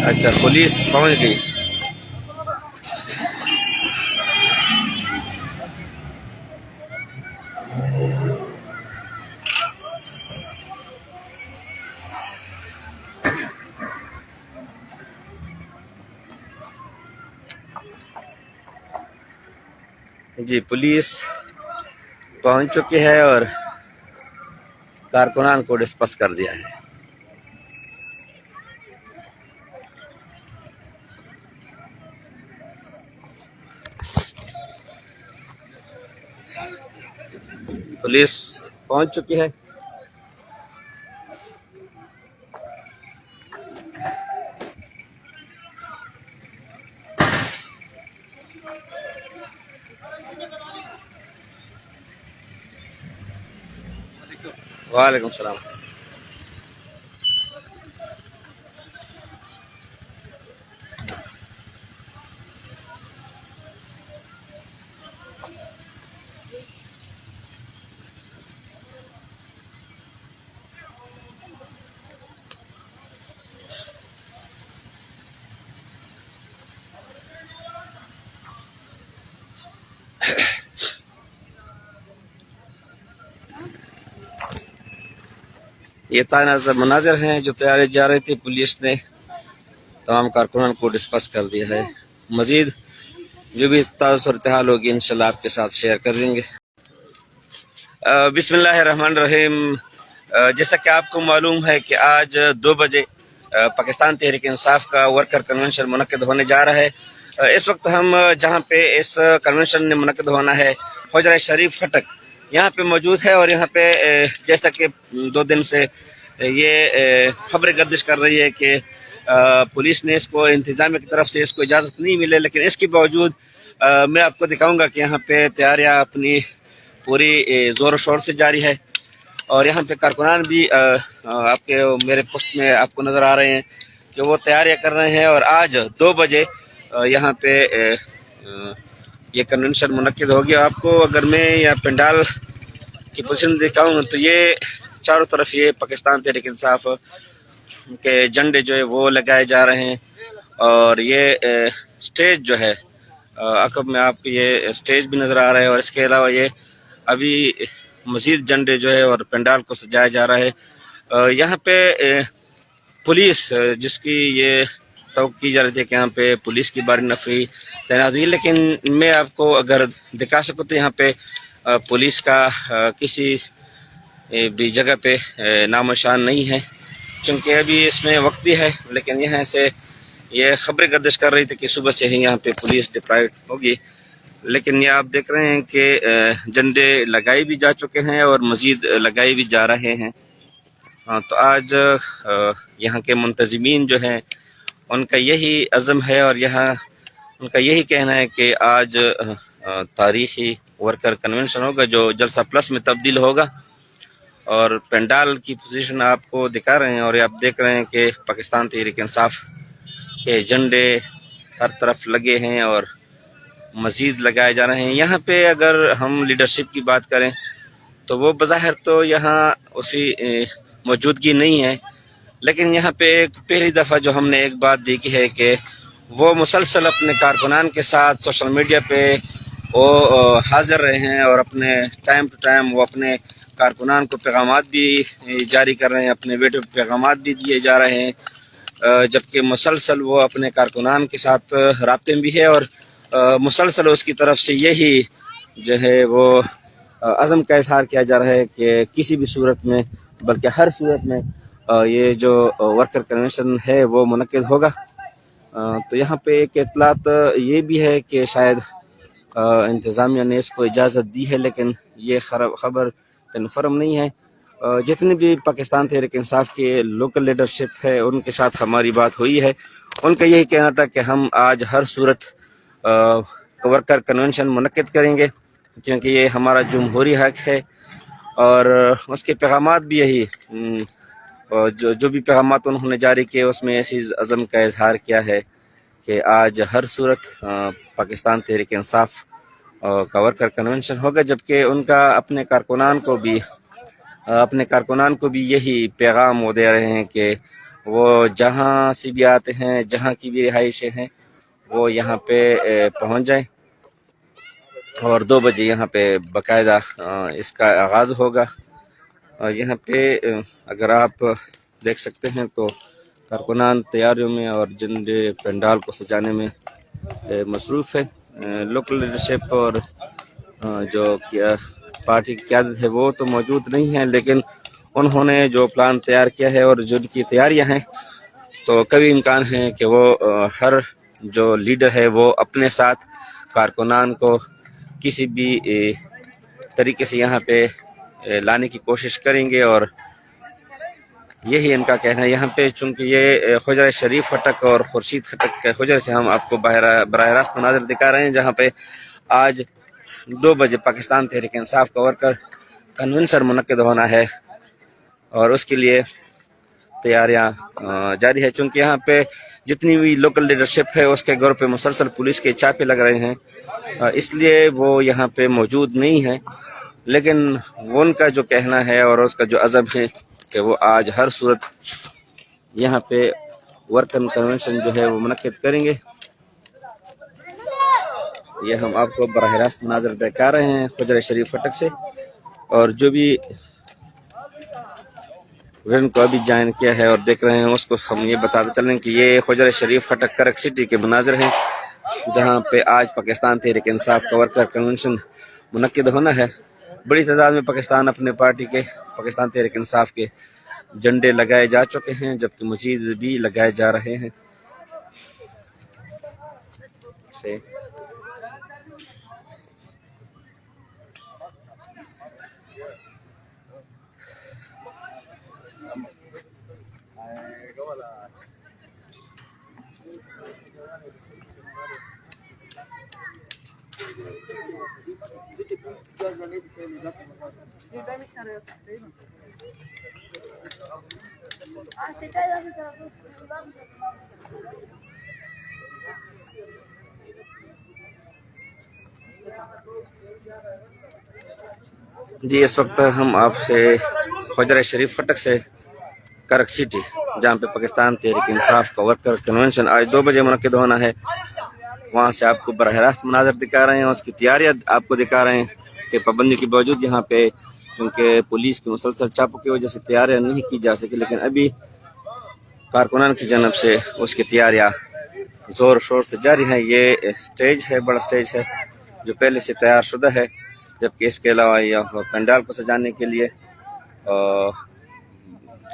اچھا پولیس پہنچ گئی. جی پولیس پہنچ چکی ہے اور کارکنان کو ڈسپس کر دیا ہے. پولیس پہنچ چکی ہے. وعلیکم السلام. یہ تازہ مناظر ہیں جو تیاری جا رہی تھی. پولیس نے تمام کارکنان کو ڈسپس کر دیا ہے. مزید جو بھی تازہ صورتحال ہوگی انشاءاللہ آپ کے ساتھ شیئر کر دیں گے. بسم اللہ الرحمن الرحیم. جیسا کہ آپ کو معلوم ہے کہ آج 2 بجے پاکستان تحریک انصاف کا ورکر کنونشن منعقد ہونے جا رہا ہے. اس وقت ہم جہاں پہ اس کنونشن منعقد ہونا ہے حجرہ شریف خٹک یہاں پہ موجود ہے. اور یہاں پہ جیسا کہ 2 دن سے یہ خبریں گردش کر رہی ہے کہ پولیس نے اس کو انتظامیہ کی طرف سے اس کو اجازت نہیں ملے، لیکن اس کے باوجود میں آپ کو دکھاؤں گا کہ یہاں پہ تیاریاں اپنی پوری زور و شور سے جاری ہے. اور یہاں پہ کارکنان بھی آپ کے میرے پوسٹ میں آپ کو نظر آ رہے ہیں کہ وہ تیاریاں کر رہے ہیں. اور آج 2 بجے یہاں پہ یہ کنونشن منعقد ہو گیا. آپ کو اگر میں یا پنڈال کی پوزیشن دکھاؤں تو یہ چاروں طرف یہ پاکستان تحریک انصاف کے جھنڈے جو ہے وہ لگائے جا رہے ہیں. اور یہ سٹیج جو ہے عقب میں آپ کو یہ سٹیج بھی نظر آ رہا ہے. اور اس کے علاوہ یہ ابھی مزید جھنڈے جو ہے اور پنڈال کو سجایا جا رہا ہے. یہاں پہ پولیس جس کی یہ توقع کی جا رہی تھی کہ یہاں پہ پولیس کی باری نفری تعینات ہوئی، لیکن میں آپ کو اگر دکھا سکوں تو یہاں پہ پولیس کا کسی بھی جگہ پہ نام و نشان نہیں ہے، چونکہ ابھی اس میں وقت بھی ہے. لیکن یہاں سے یہ خبریں گردش کر رہی تھی کہ صبح سے ہی یہاں پہ پولیس ڈپلائڈ ہوگی، لیکن یہ آپ دیکھ رہے ہیں کہ جھنڈے لگائے بھی جا چکے ہیں اور مزید لگائے بھی جا رہے ہیں. تو آج یہاں کے منتظمین جو ہیں ان کا یہی عزم ہے اور یہاں ان کا یہی کہنا ہے کہ آج تاریخی ورکر کنونشن ہوگا جو جلسہ پلس میں تبدیل ہوگا. اور پنڈال کی پوزیشن آپ کو دکھا رہے ہیں اور آپ دیکھ رہے ہیں کہ پاکستان تحریک انصاف کے جھنڈے ہر طرف لگے ہیں اور مزید لگائے جا رہے ہیں. یہاں پہ اگر ہم لیڈرشپ کی بات کریں تو وہ بظاہر تو یہاں اسی موجودگی نہیں ہے، لیکن یہاں پہ ایک پہلی دفعہ جو ہم نے ایک بات دیکھی ہے کہ وہ مسلسل اپنے کارکنان کے ساتھ سوشل میڈیا پہ وہ حاضر رہے ہیں اور اپنے ٹائم ٹو ٹائم وہ اپنے کارکنان کو پیغامات بھی جاری کر رہے ہیں، اپنے ویڈیو پیغامات بھی دیے جا رہے ہیں، جبکہ مسلسل وہ اپنے کارکنان کے ساتھ رابطے میں بھی ہے. اور مسلسل اس کی طرف سے یہی جو ہے وہ عزم کا اظہار کیا جا رہا ہے کہ کسی بھی صورت میں بلکہ ہر صورت میں یہ جو ورکر کنونشن ہے وہ منعقد ہوگا. تو یہاں پہ ایک اطلاعات یہ بھی ہے کہ شاید انتظامیہ نے اس کو اجازت دی ہے، لیکن یہ خبر کنفرم نہیں ہے. جتنے بھی پاکستان تحریک انصاف کے لوکل لیڈرشپ ہے ان کے ساتھ ہماری بات ہوئی ہے، ان کا یہی کہنا تھا کہ ہم آج ہر صورت ورکر کنونشن منعقد کریں گے کیونکہ یہ ہمارا جمہوری حق ہے. اور اس کے پیغامات بھی یہی جو بھی پیغامات انہوں نے جاری کیے اس میں ایسی عزم کا اظہار کیا ہے کہ آج ہر صورت پاکستان تحریک انصاف کا ورکر کنونشن ہوگا، جبکہ ان کا اپنے کارکنان کو بھی اپنے کارکنان کو بھی یہی پیغام وہ دے رہے ہیں کہ وہ جہاں سے بھی آتے ہیں، جہاں کی بھی رہائشیں ہیں، وہ یہاں پہ پہنچ جائیں، اور 2 بجے یہاں پہ باقاعدہ اس کا آغاز ہوگا۔ اور یہاں پہ اگر آپ دیکھ سکتے ہیں تو کارکنان تیاریوں میں اور جھنڈے پنڈال کو سجانے میں مصروف ہے۔ لوکل لیڈرشپ اور جو پارٹی کی قیادت ہے وہ تو موجود نہیں ہے، لیکن انہوں نے جو پلان تیار کیا ہے اور جن کی تیاریاں ہیں، تو کبھی امکان ہے کہ وہ ہر جو لیڈر ہے وہ اپنے ساتھ کارکنان کو کسی بھی طریقے سے یہاں پہ لانے کی کوشش کریں گے، اور یہی ان کا کہنا ہے۔ یہاں پہ چونکہ یہ خجر شریف خٹک اور خورشید خٹک کے خجر سے ہم آپ کو براہ راست مناظر دکھا رہے ہیں، جہاں پہ آج 2 بجے پاکستان تحریک انصاف کا ورکر کنونشن منعقد ہونا ہے، اور اس کے لیے تیاریاں جاری ہے۔ چونکہ یہاں پہ جتنی بھی لوکل لیڈرشپ ہے اس کے گھروں پہ مسلسل پولیس کے چھاپے لگ رہے ہیں، اس لیے وہ یہاں پہ موجود نہیں ہے، لیکن وہ ان کا جو کہنا ہے اور اس کا جو عزم ہے کہ وہ آج ہر صورت یہاں پہ ورکر کنونشن جو ہے وہ منعقد کریں گے۔ یہ ہم آپ کو براہ راست مناظر دکھا رہے ہیں خجر شریف فٹک سے، اور جو بھی وزن کو ابھی جوائن کیا ہے اور دیکھ رہے ہیں اس کو ہم یہ بتاتے چلیں کہ یہ خجر شریف فٹک کرک سٹی کے مناظر ہیں، جہاں پہ آج پاکستان تحریک انصاف کا ورکر کنونشن منعقد ہونا ہے۔ بڑی تعداد میں پاکستان اپنے پارٹی کے پاکستان تحریک انصاف کے جھنڈے لگائے جا چکے ہیں، جبکہ مزید بھی لگائے جا رہے ہیں۔ جی، اس وقت ہم آپ سے خجر شریف فٹک سے کرک سٹی، جہاں پہ پاکستان تحریک انصاف کا ورکر کنونشن آج 2 بجے منعقد ہونا ہے، وہاں سے آپ کو براہ راست مناظر دکھا رہے ہیں، اس کی تیاریاں آپ کو دکھا رہے ہیں کہ پابندی کے باوجود یہاں پہ چونکہ پولیس کی مسلسل چاپوں کی وجہ سے تیاریاں نہیں کی جا سکی، لیکن ابھی کارکنان کی جانب سے اس کی تیاریاں زور شور سے جاری ہیں۔ یہ سٹیج ہے، بڑا سٹیج ہے جو پہلے سے تیار شدہ ہے، جبکہ اس کے علاوہ یہ پنڈال کو سجانے کے لیے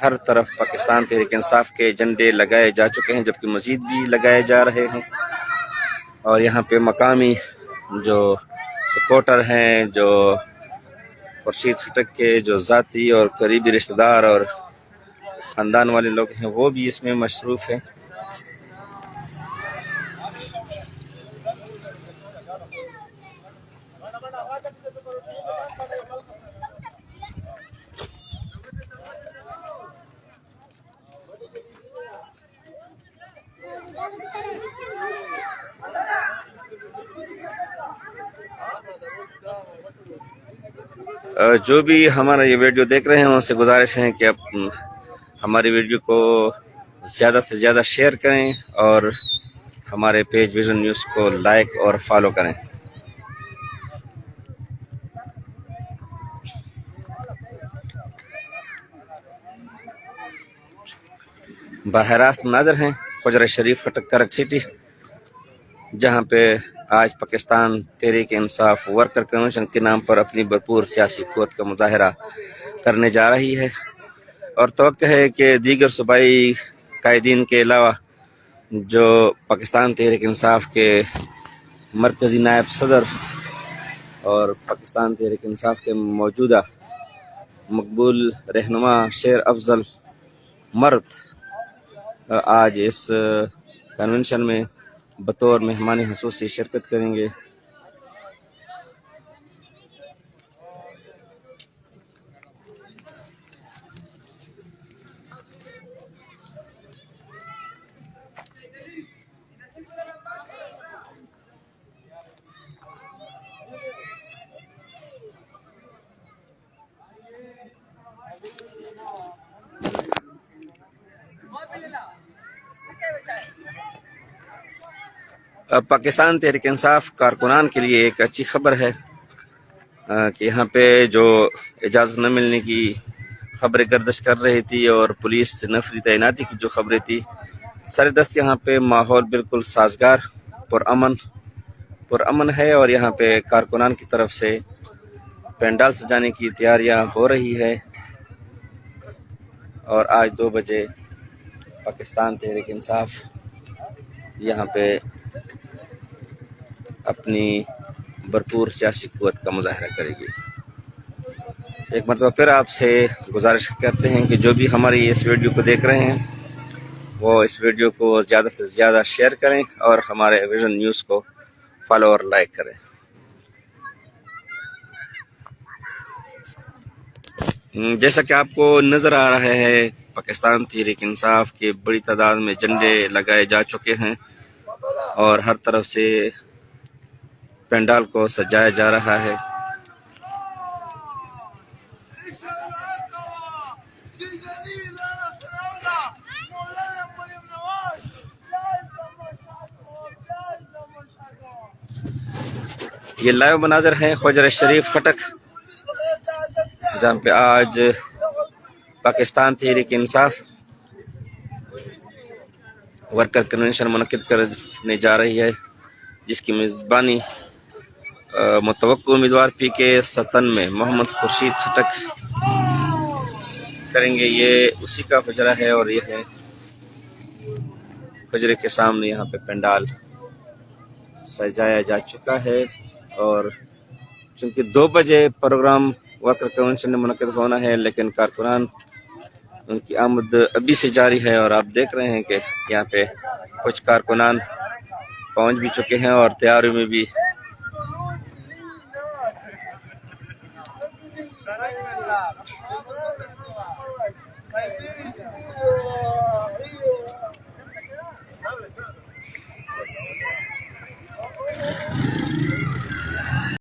ہر طرف پاکستان تحریک انصاف کے جھنڈے لگائے جا چکے ہیں، جبکہ مزید بھی لگائے جا رہے ہیں۔ اور یہاں پہ مقامی جو سپورٹر ہیں، جو خورشید خٹک کے جو ذاتی اور قریبی رشتہ دار اور خاندان والے لوگ ہیں، وہ بھی اس میں مصروف ہیں۔ جو بھی ہمارا یہ ویڈیو دیکھ رہے ہیں ان سے گزارش ہے کہ ہماری ویڈیو کو زیادہ سے زیادہ شیئر کریں اور ہمارے پیج ویژن نیوز کو لائک اور فالو کریں۔ براہ راست مناظر ہیں خجر شریف فٹک کرک سٹی، جہاں پہ آج پاکستان تحریک انصاف ورکر کنونشن کے نام پر اپنی بھرپور سیاسی قوت کا مظاہرہ کرنے جا رہی ہے، اور توقع ہے کہ دیگر صوبائی قائدین کے علاوہ جو پاکستان تحریک انصاف کے مرکزی نائب صدر اور پاکستان تحریک انصاف کے موجودہ مقبول رہنما شیر افضل مرد آج اس کنونشن میں بطور مہمان خصوصی شرکت کریں گے۔ پاکستان تحریک انصاف کارکنان کے لیے ایک اچھی خبر ہے کہ یہاں پہ جو اجازت نہ ملنے کی خبریں گردش کر رہی تھی اور پولیس نفری تعیناتی کی جو خبریں تھی، سر دست یہاں پہ ماحول بالکل سازگار پرامن ہے، اور یہاں پہ کارکنان کی طرف سے پینڈال سجانے کی تیاریاں ہو رہی ہے۔ اور آج 2 بجے پاکستان تحریک انصاف یہاں پہ اپنی بھرپور سیاسی قوت کا مظاہرہ کرے گی۔ ایک مرتبہ پھر آپ سے گزارش کرتے ہیں کہ جو بھی ہماری اس ویڈیو کو دیکھ رہے ہیں وہ اس ویڈیو کو زیادہ سے زیادہ شیئر کریں اور ہمارے ویژن نیوز کو فالو اور لائک کریں۔ جیسا کہ آپ کو نظر آ رہا ہے، پاکستان تحریک انصاف کے بڑی تعداد میں جھنڈے لگائے جا چکے ہیں اور ہر طرف سے پینڈال کو سجایا جا رہا ہے۔ یہ لائیو مناظر ہیں خواجہ شریف خٹک، جہاں پہ آج پاکستان تحریک انصاف ورکر کنونشن منعقد کرنے جا رہی ہے، جس کی میزبانی متوقع امیدوار پی کے 57 میں محمد خورشید خٹک کریں گے۔ یہ اسی کا حجرہ ہے اور یہ ہے حجرے کے سامنے یہاں پہ پینڈال سجایا جا چکا ہے، اور چونکہ 2 بجے پروگرام ورکر کنونشن منعقد ہونا ہے، لیکن کارکنان ان کی آمد ابھی سے جاری ہے، اور آپ دیکھ رہے ہیں کہ یہاں پہ کچھ کارکنان پہنچ بھی چکے ہیں اور تیاریوں میں بھی